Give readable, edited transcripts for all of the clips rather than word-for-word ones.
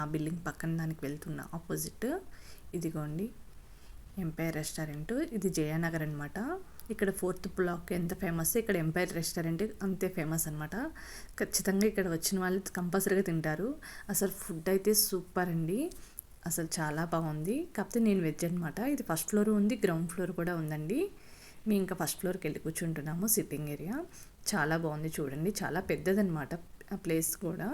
ఆ బిల్డింగ్ పక్కన దానికి వెళ్తున్న ఆపోజిట్ ఇదిగోండి ఎంపైర్ రెస్టారెంట్. ఇది జయానగర్ అనమాట. ఇక్కడ 4th బ్లాక్ ఎంత ఫేమస్, ఇక్కడ ఎంపైర్ రెస్టారెంట్ అంతే ఫేమస్ అనమాట. ఖచ్చితంగా ఇక్కడ వచ్చిన వాళ్ళు కంపల్సరీగా తింటారు. అసలు ఫుడ్ అయితే సూపర్ అండి, అసలు చాలా బాగుంది. కాకపోతే నేను వెజ్ అనమాట. ఇది ఫస్ట్ ఫ్లోర్ ఉంది, గ్రౌండ్ ఫ్లోర్ కూడా ఉందండి. మేము ఇంకా ఫస్ట్ ఫ్లోర్కి వెళ్ళి కూర్చుంటున్నాము. సిట్టింగ్ ఏరియా చాలా బాగుంది చూడండి, చాలా పెద్దదనమాట ఆ ప్లేస్ కూడా.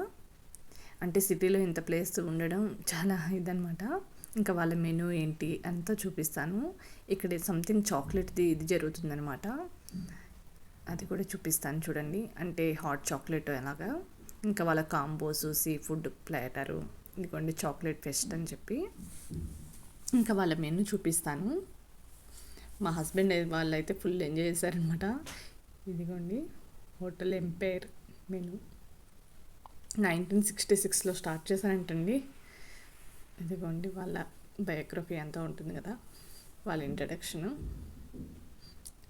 అంటే సిటీలో ఇంత ప్లేస్ ఉండడం చాలా ఇదనమాట. ఇంకా వాళ్ళ మెనూ ఏంటి అంతా చూపిస్తాను. ఇక్కడ సంథింగ్ చాక్లెట్ది ఇది జరుగుతుందనమాట, అది కూడా చూపిస్తాను చూడండి. అంటే హాట్ చాక్లెట్ అలాగా. ఇంకా వాళ్ళ కాంబోస్, సీ ఫుడ్ ప్లాటరు, ఇదిగోండి చాక్లెట్ ఫెస్ట్ అని చెప్పి ఇంకా వాళ్ళ మెనూ చూపిస్తాను. మా హస్బెండ్ వాళ్ళైతే ఫుల్ ఎంజాయ్ చేశారనమాట. ఇదిగోండి హోటల్ ఎంపైర్ మెనూ 1966లో స్టార్ట్ చేశారంటండి. ఇదిగోండి వాళ్ళ బయోగ్రఫీ అంతా ఉంటుంది కదా, వాళ్ళ ఇంట్రడక్షను,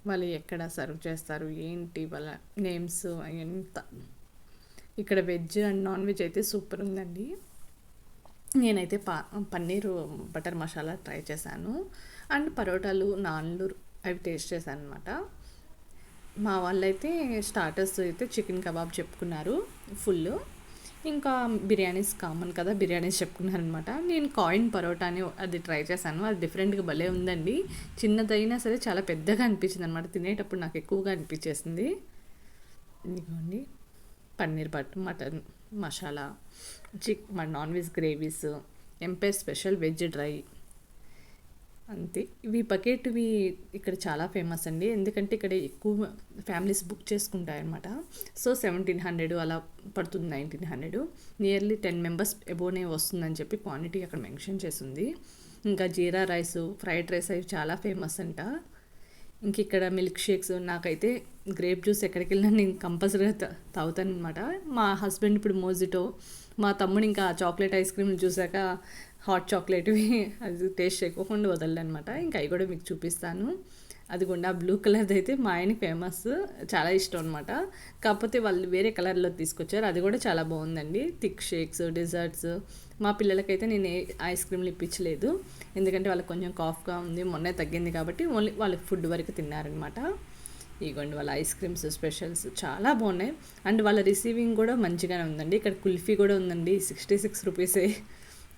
వాళ్ళు ఎక్కడ సర్వ్ చేస్తారు ఏంటి, వాళ్ళ నేమ్స్ ఎంత. ఇక్కడ వెజ్ అండ్ నాన్ వెజ్ అయితే సూపర్ ఉందండి. నేనైతే పన్నీరు బటర్ మసాలా ట్రై చేశాను, అండ్ పరోటాలు, నాన్లు అవి టేస్ట్ చేశాను అనమాట. మా వాళ్ళైతే స్టార్టర్స్ అయితే చికెన్ కబాబ్ చెప్పుకున్నారు ఫుల్. ఇంకా బిర్యానీస్ కామన్ కదా, బిర్యానీస్ చెప్పుకున్నారనమాట. నేను కాయిన్ పరోటాని అది ట్రై చేశాను, అది డిఫరెంట్గా భలే ఉందండి. చిన్నదైనా సరే చాలా పెద్దగా అనిపించింది అనమాట. తినేటప్పుడు నాకు ఎక్కువగా అనిపించేసింది. ఇదిగోండి paneer mutton masala, non veg gravies, empire special veg dry, అంతే. ఇవి బకెట్వి ఇక్కడ చాలా ఫేమస్ అండి, ఎందుకంటే ఇక్కడ ఎక్కువ ఫ్యామిలీస్ బుక్ చేసుకుంటాయన్నమాట. సో 1700 అలా పడుతుంది, 1900, నియర్లీ 10 మెంబర్స్ ఎబోనే వస్తుందని చెప్పి క్వాంటిటీ అక్కడ మెన్షన్ చేసింది. ఇంకా జీరా రైస్, ఫ్రైడ్ రైస్ అవి చాలా ఫేమస్ అంట. ఇంక ఇక్కడ మిల్క్ షేక్స్, నాకైతే గ్రేప్ జ్యూస్ ఎక్కడికి వెళ్ళినా నేను కంపల్సరీగా తాగుతాను అనమాట. మా హస్బెండ్ ఇప్పుడు మోజిటో, మా తమ్ముడు ఇంకా చాక్లెట్ ఐస్ క్రీమ్లు చూసాక హాట్ చాక్లెట్వి అది టేస్ట్ చేయకుండా వదలనమాట. ఇంకా అవి కూడా మీకు చూపిస్తాను. అది కూడా బ్లూ కలర్ది అయితే మా ఆయనకి ఫేమస్, చాలా ఇష్టం అనమాట. కాకపోతే వాళ్ళు వేరే కలర్లో తీసుకొచ్చారు, అది కూడా చాలా బాగుందండి. Thick shakes, desserts. మా పిల్లలకైతే నేను ఐస్ క్రీమ్లు ఇప్పించలేదు, ఎందుకంటే వాళ్ళకి కొంచెం కాఫ్గా ఉంది, మొన్నే తగ్గింది కాబట్టి ఓన్లీ వాళ్ళకి ఫుడ్ వరకు తిన్నారనమాట. ఇగోండి వాళ్ళ ఐస్ క్రీమ్స్ స్పెషల్స్ చాలా బాగున్నాయి, అండ్ వాళ్ళ రిసీవింగ్ కూడా మంచిగానే ఉందండి. ఇక్కడ కుల్ఫీ కూడా ఉందండి, 66 రూపీసే.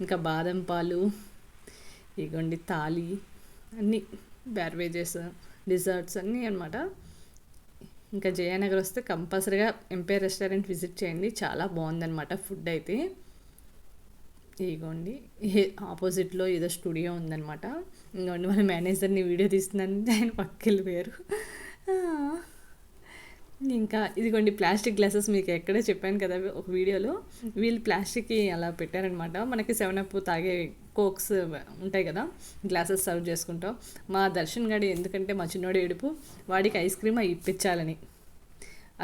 ఇంకా బాదం పాలు, ఇగోండి తాళి, అన్నీ బ్యార్వేజెస్, డిజర్ట్స్ అన్నీ అనమాట. ఇంకా జయానగర్ వస్తే కంపల్సరీగా ఎంపైర్ రెస్టారెంట్ విజిట్ చేయండి, చాలా బాగుందన్నమాట ఫుడ్ అయితే. ఇగోండి ఆపోజిట్లో ఏదో స్టూడియో ఉందన్నమాట. ఇంకోండి వాళ్ళ మేనేజర్ని వీడియో తీస్తున్నాను, ఆయన పక్కకి వెళ్ళిపోయారు. ఇంకా ఇదిగోండి ప్లాస్టిక్ గ్లాసెస్, మీకు ఎక్కడే చెప్పాను కదా ఒక వీడియోలో, వీళ్ళు ప్లాస్టిక్కి అలా పెట్టారనమాట. మనకి 7up తాగే కోక్స్ ఉంటాయి కదా, గ్లాసెస్ సర్వ్ చేసుకుంటాం. మా దర్శన్ గడి ఎందుకంటే మా చిన్నోడు ఏడుపు, వాడికి ఐస్ క్రీమ్ ఇప్పించాలని,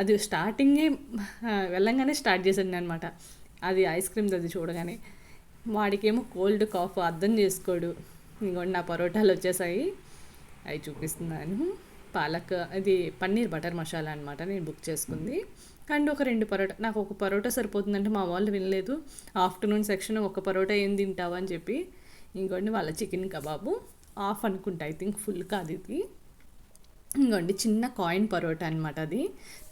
అది స్టార్టింగే వెళ్ళంగానే స్టార్ట్ చేశాను అనమాట. అది ఐస్ క్రీమ్ అది చూడగానే వాడికేమో కోల్డ్ కాఫ్ అర్థం చేసుకోడు. ఇంకోటి నా పరోటాలు వచ్చేసాయి, అవి చూపిస్తున్నాను. పాలక్, అది పన్నీర్ బటర్ మసాలా అనమాట నేను బుక్ చేసుకుంది. అండ్ ఒక 2 పరోటా, నాకు ఒక పరోటా సరిపోతుందంటే మా వాళ్ళు వినలేదు. ఆఫ్టర్నూన్ సెక్షన్ ఒక పరోటా ఏం తింటావా అని చెప్పి. ఇంకోండి వాళ్ళ చికెన్ కబాబు హాఫ్ అనుకుంటా, ఐ థింక్ ఫుల్ కాదు ఇది. ఇంకోండి చిన్న కాయిన్ పరోటా అనమాట, అది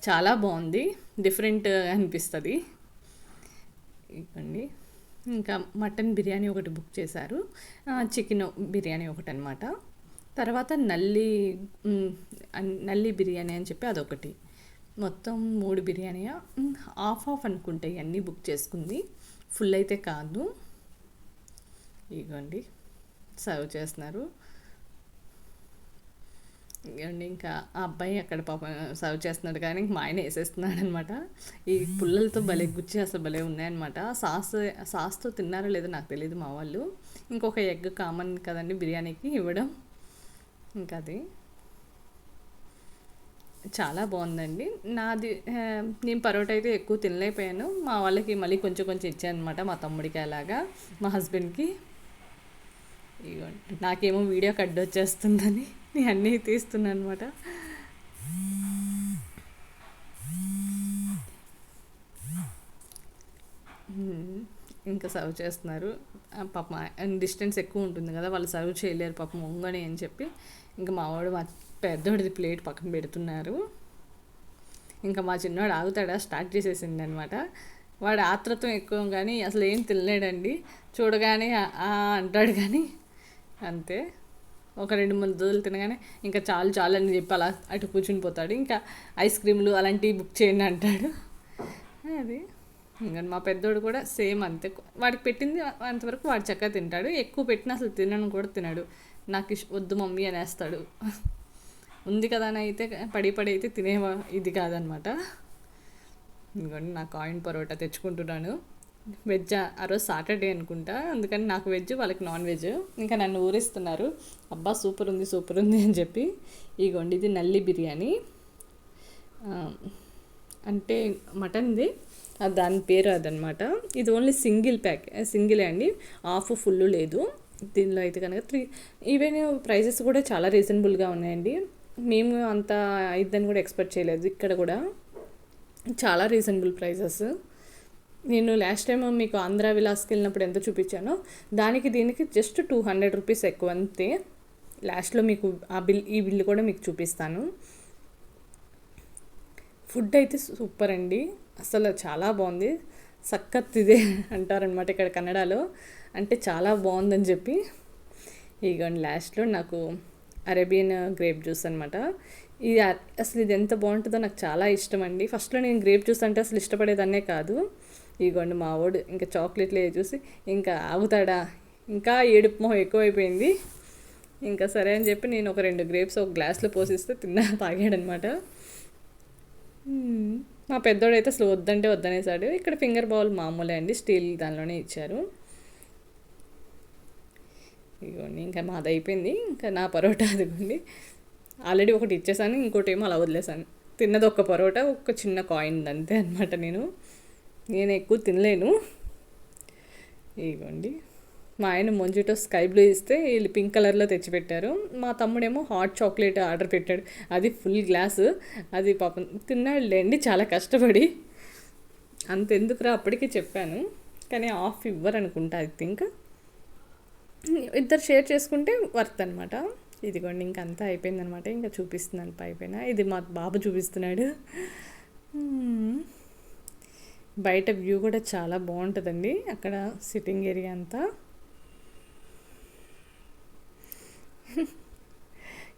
చాలా బాగుంది, డిఫరెంట్ అనిపిస్తుంది. ఇవ్వండి ఇంకా మటన్ బిర్యానీ ఒకటి బుక్ చేశారు, చికెన్ బిర్యానీ ఒకటి అనమాట. తర్వాత నల్లి బిర్యానీ అని చెప్పి అదొకటి, మొత్తం 3 బిర్యానీయా, హాఫ్ అనుకుంటే ఇవన్నీ బుక్ చేసుకుంది, ఫుల్ అయితే కాదు. ఇవ్వండి సర్వ్ చేస్తున్నారు. ఇవ్వండి ఇంకా ఆ అబ్బాయి అక్కడ పాపం సర్వ్ చేస్తున్నాడు, కానీ మా ఆయన వేసేస్తున్నాడు అనమాట. ఈ పుల్లలతో భలే గుచ్చి అసలు భలే ఉన్నాయన్నమాట. సాస్తో తిన్నారో లేదో నాకు తెలియదు మా వాళ్ళు. ఇంకొక ఎగ్ కామన్ కదండి బిర్యానీకి ఇవ్వడం, ఇంకా అది చాలా బాగుందండి. నేను పరోటా అయితే ఎక్కువ తినలేకపోయాను, మా వాళ్ళకి మళ్ళీ కొంచెం కొంచెం ఇచ్చాను అనమాట, మా తమ్ముడికి అలాగా, మా హస్బెండ్కి. ఇగోండి నాకేమో వీడియో కట్ వచ్చేస్తుందని నేను అన్నీ తీస్తున్నాను అనమాట. ఇంకా సర్వ్ చేస్తున్నారు. పాపం డిస్టెన్స్ ఎక్కువ ఉంటుంది కదా, వాళ్ళు సర్వ్ చేయలేరు పాపం ఒంగని అని చెప్పి ఇంకా మా పెద్దోడిది ప్లేట్ పక్కన పెడుతున్నారు. ఇంకా మా చిన్నవాడు ఆగుతాడా స్టార్ట్ చేసేసింది అనమాట. వాడు ఆత్రతం ఎక్కువ కానీ అసలు ఏం తినలేడండి. చూడగానే అంటాడు కానీ అంతే. ఒక 2-3 రోజులు తినగానే ఇంకా చాలు చాలు అని చెప్పి అలా అటు కూర్చుని పోతాడు. ఇంకా ఐస్ క్రీమ్లు అలాంటివి బుక్ చేయండి అంటాడు. అది ఇంకా మా పెద్దోడు కూడా సేమ్ అంతే. వాడికి పెట్టింది అంతవరకు వాడు చక్కగా తింటాడు. ఎక్కువ పెట్టినా అసలు తినను కూడా తినడు. నాకు వద్దు మమ్మీ అనేస్తాడు. ఉంది కదా అని అయితే పడి అయితే తినే ఇది కాదనమాట. ఇంకోండి నా కాయిన్ పరోటా తెచ్చుకుంటున్నాను. వెజ్ ఆ రోజు సాటర్డే అనుకుంటా, అందుకని నాకు వెజ్ వాళ్ళకి నాన్ వెజ్. ఇంకా నన్ను ఊరిస్తున్నారు, అబ్బా సూపర్ ఉంది అని చెప్పి. ఇగోండి ఇది నల్లి బిర్యానీ అంటే మటన్ది, దాని పేరు అదనమాట. ఇది ఓన్లీ సింగిలే అండి, హాఫ్ ఫుల్ లేదు దీనిలో అయితే కనుక. ఈవెన్ ప్రైజెస్ కూడా చాలా రీజనబుల్గా ఉన్నాయండి. మేము అంత అయిద్దని కూడా ఎక్స్పెక్ట్ చేయలేదు. ఇక్కడ కూడా చాలా రీజనబుల్ ప్రైజెస్. నేను లాస్ట్ టైం మీకు ఆంధ్ర విలాస్కి వెళ్ళినప్పుడు ఎంత చూపించానో దానికి దీనికి జస్ట్ 200 రూపీస్ ఎక్కువ అంతే. లాస్ట్లో మీకు ఈ బిల్లు కూడా మీకు చూపిస్తాను. ఫుడ్ అయితే సూపర్ అండి, అసలు చాలా బాగుంది. సక్కత్ ఇదే అంటారనమాట ఇక్కడ కన్నడలో, అంటే చాలా బాగుందని చెప్పి. ఇగోండి లాస్ట్లో నాకు అరేబియన్ గ్రేప్ జ్యూస్ అనమాట. ఇది అసలు ఇది ఎంత బాగుంటుందో నాకు చాలా ఇష్టం అండి. ఫస్ట్లో నేను గ్రేప్ జ్యూస్ అంటే అసలు ఇష్టపడేదన్నే కాదు. ఇగోండి మా వాడు ఇంకా చాక్లెట్లు చూసి ఇంకా ఆగుతాడా, ఇంకా ఏడుపు మొహం ఎక్కువైపోయింది. ఇంకా సరే అని చెప్పి నేను ఒక 2 గ్రేప్స్ ఒక గ్లాస్లో పోసిస్తే తాగాడనమాట. మా పెద్దోడైతే అసలు వద్దంటే వద్దనేసాడు. ఇక్కడ ఫింగర్ బౌల్ మామూలే అండి, స్టీల్ దానిలోనే ఇచ్చారు. ఇగోండి ఇంకా మాది అయిపోయింది. ఇంకా నా పరోటా అదిగోండి ఆల్రెడీ ఒకటి ఇచ్చేసాను, ఇంకోటి ఏమో అలా వదిలేసాను. తిన్నది ఒక పరోటా, ఒక చిన్న కాయిన్ అంతే అనమాట. నేను ఎక్కువ తినలేను. ఇగోండి మా ఆయన మొంజిటో స్కై బ్లూ ఇస్తే వీళ్ళు పింక్ కలర్లో తెచ్చిపెట్టారు. మా తమ్ముడేమో హాట్ చాక్లెట్ ఆర్డర్ పెట్టాడు, అది ఫుల్ గ్లాసు. అది పాపం తిన్నాడులేండి చాలా కష్టపడి. అంతెందుకురా అప్పటికే చెప్పాను, కానీ ఆఫ్ ఇవ్వరు అనుకుంటా. ఐ థింక్ ఇద్దరు షేర్ చేసుకుంటే వర్త్ అనమాట. ఇదిగోండి ఇంక అంతా అయిపోయిందనమాట. ఇంకా చూపిస్తున్నాను పైన. ఇది మా బాబు చూపిస్తున్నాడు. బయట వ్యూ కూడా చాలా బాగుంటుందండి, అక్కడ సిట్టింగ్ ఏరియా అంతా.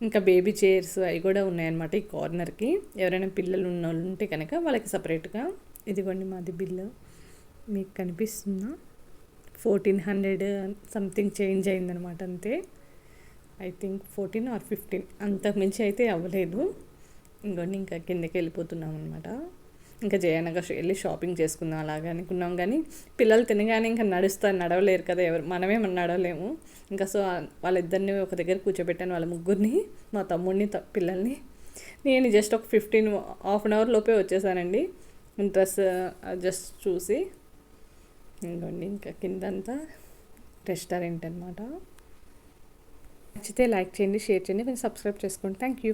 ఇంకా బేబీ చైర్స్ అవి కూడా ఉన్నాయన్నమాట ఈ కార్నర్కి. ఎవరైనా పిల్లలు ఉన్న వాళ్ళు ఉంటే కనుక వాళ్ళకి సపరేట్గా. ఇదిగోండి మాది బిల్లు మీకు కనిపిస్తుందా, 1400 సంథింగ్ చేంజ్ అయిందనమాట అంతే. ఐ థింక్ 14 or 15, అంతకు మించి అయితే అవ్వలేదు. ఇంకోండి ఇంకా కిందకి వెళ్ళిపోతున్నాం అనమాట. ఇంకా జయనగర్ వెళ్ళి షాపింగ్ చేసుకుందాం అలాగా అనుకున్నాం, కానీ పిల్లలు తినగానే ఇంకా నడవలేరు కదా, మనమే నడవలేము. ఇంకా సో వాళ్ళిద్దరిని ఒక దగ్గర కూర్చోబెట్టాను, వాళ్ళ ముగ్గురిని, మా తమ్ముడిని పిల్లల్ని. నేను జస్ట్ ఒక 15-half an hour లోపే వచ్చేసానండి డ్రెస్ జస్ట్ చూసి. ఇంకోండి ఇంకా కిందంతా రెస్టారెంట్ అనమాట. నచ్చితే లైక్ చేయండి, షేర్ చేయండి, కొంచెం సబ్స్క్రైబ్ చేసుకోండి. Thank you.